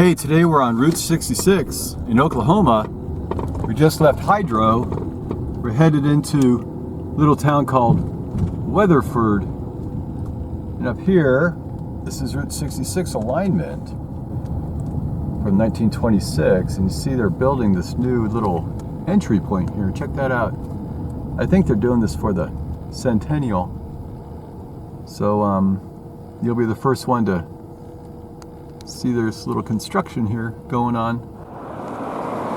Hey, today we're on Route 66 in Oklahoma. We just left Hydro. We're headed into a little town called Weatherford. And up here, this is Route 66 alignment from 1926. And you see they're building this new little entry point here. Check that out. I think they're doing this for the Centennial. So you'll be the first one to see there's little construction here going on.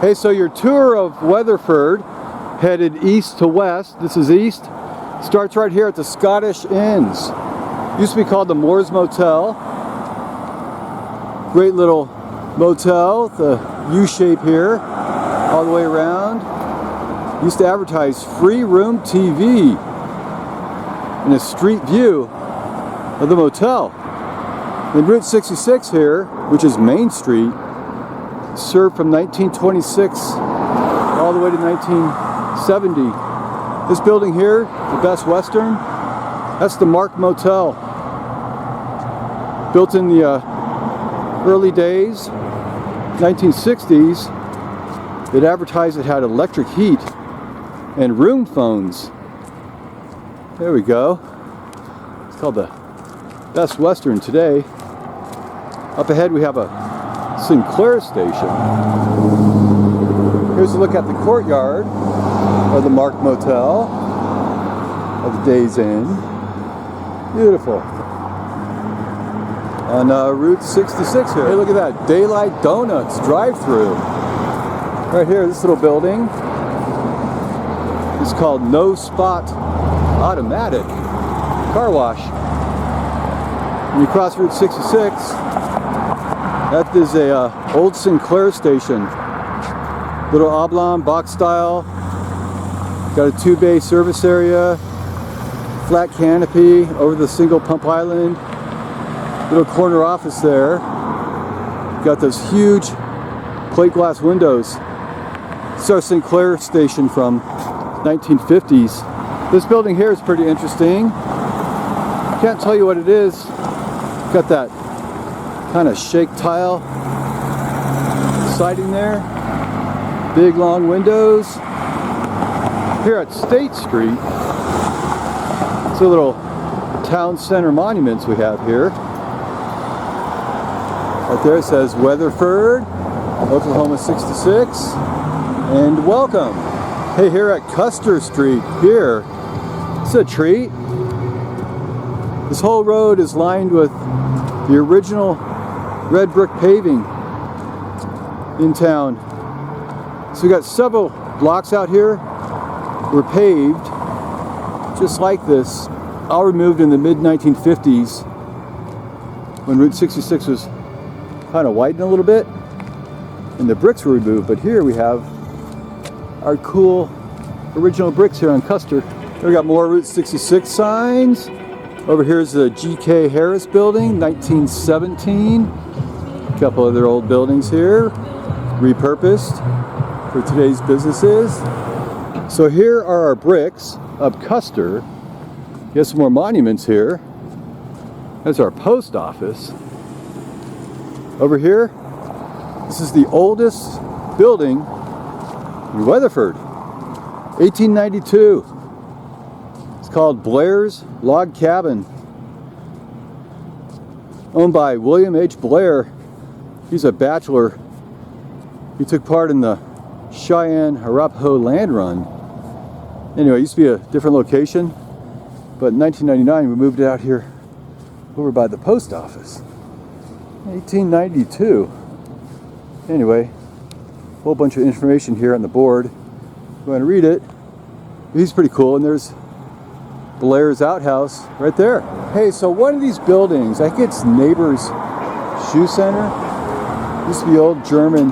Hey, so your tour of Weatherford headed east to west. This is east. Starts right here at the Scottish Inns. Used to be called the Moores Motel. Great little motel, the U-shape here, all the way around. Used to advertise free room TV and a street view of the motel. And Route 66 here, which is Main Street, served from 1926 all the way to 1970. This building here, the Best Western, that's the Mark Motel. Built in the early days, 1960s. It advertised it had electric heat and room phones. There we go. It's called the Best Western today. Up ahead we have a Sinclair station. Here's a look at the courtyard of the Mark Motel of the Days Inn. Beautiful. On Route 66 here. Hey, look at that. Daylight Donuts drive-through. Right here, this little building. It's called No Spot Automatic Car Wash. When you cross Route 66, that is a old Sinclair station. Little oblong, box style. Got a 2-bay service area. Flat canopy over the single pump island. Little corner office there. Got those huge plate glass windows. It's our Sinclair station from 1950s. This building here is pretty interesting. Can't tell you what it is. Got that kind of shake tile siding there. Big long windows. Here at State Street, it's a little town center monuments we have here. Right there it says Weatherford, Oklahoma 66, and welcome. Hey, here at Kuster Street here, it's a treat. This whole road is lined with the original red brick paving in town. So we got several blocks out here were paved just like this, all removed in the mid-1950s when Route 66 was kind of widened a little bit and the bricks were removed. But here we have our cool original bricks here on Custer. We got more Route 66 signs. Over here is the G.K. Harris building, 1917. A couple other old buildings here, repurposed for today's businesses. So here are our bricks of Custer. You have some more monuments here. That's our post office. Over here, this is the oldest building in Weatherford, 1892. It's called Blair's Log Cabin, owned by William H. Blair. He's a bachelor. He took part in the Cheyenne-Arapaho land run. Anyway, it used to be a different location, but in 1999 we moved it out here over by the post office. 1892. Anyway, a whole bunch of information here on the board. I'm going to read it. He's pretty cool, and there's Blair's outhouse right there. Hey, so one of these buildings, I think it's Neighbors Shoe Center. Used to be old German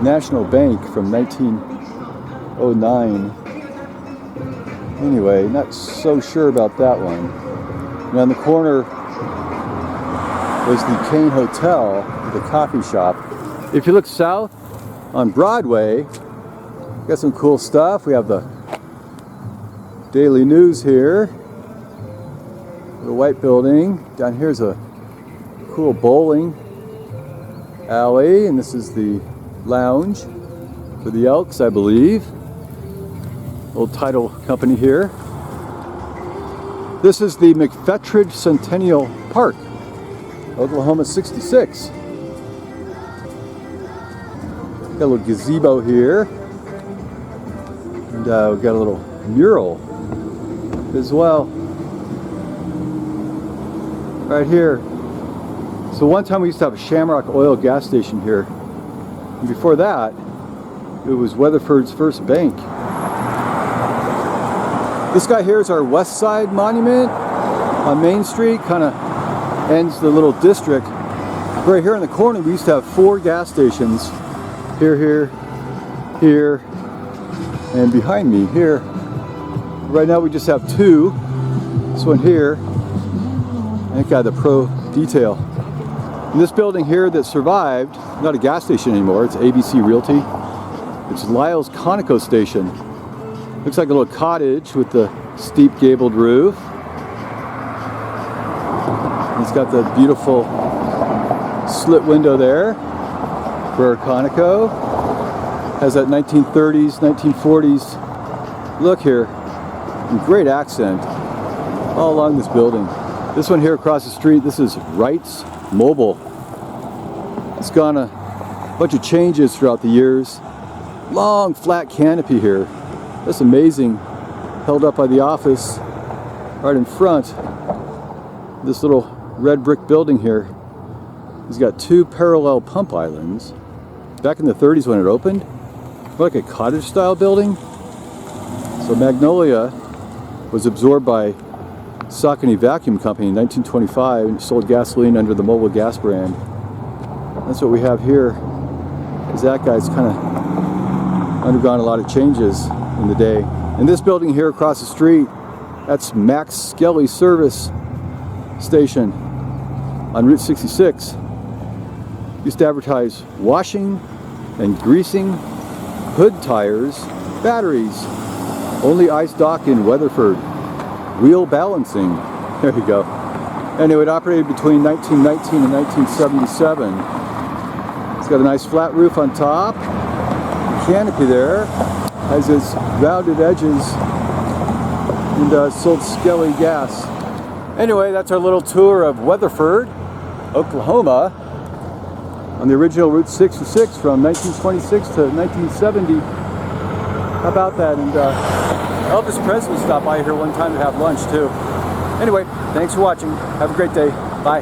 National Bank from 1909. Anyway, not so sure about that one. And on the corner was the Kane Hotel, the coffee shop. If you look south on Broadway, got some cool stuff. We have the Daily News here. The white building. Down here's a cool bowling alley, and this is the lounge for the Elks, I believe. Old title company here. This is the McFetridge Centennial Park, Oklahoma 66. Got a little gazebo here, and we've got a little mural as well right here. So one time we used to have a Shamrock oil gas station here, and before that it was Weatherford's first bank. This guy here is our West Side Monument on Main Street, kind of ends the little district. Right here in the corner we used to have 4 gas stations. Here, and behind me here. Right now we just have 2. This one here, and it got the Pro Detail. And this building here that survived, not a gas station anymore, it's ABC Realty. It's Lyle's Conoco Station. Looks like a little cottage with the steep gabled roof. It's got the beautiful slit window there for Conoco. Has that 1930s, 1940s look here. And great accent all along this building. This one here across the street, this is Wright's Mobile. It's gone a bunch of changes throughout the years. Long flat canopy here. That's amazing. Held up by the office right in front. This little red brick building here. It's got 2 parallel pump islands. Back in the 30s when it opened, like a cottage style building. So Magnolia was absorbed by Saucony Vacuum Company in 1925 and sold gasoline under the Mobile Gas brand. That's what we have here. Is that guy's kind of undergone a lot of changes in the day. And this building here across the street, that's Max Skelly Service Station on Route 66. Used to advertise washing and greasing, hood tires, batteries, only ice dock in Weatherford, wheel balancing. There you go. Anyway, it operated between 1919 and 1977. It's got a nice flat roof on top, the canopy there, has its rounded edges, and sold Skelly gas. Anyway, that's our little tour of Weatherford, Oklahoma, on the original Route 66 from 1926 to 1970. How about that? And Elvis Presley stopped by here one time to have lunch too. Anyway, thanks for watching. Have a great day. Bye.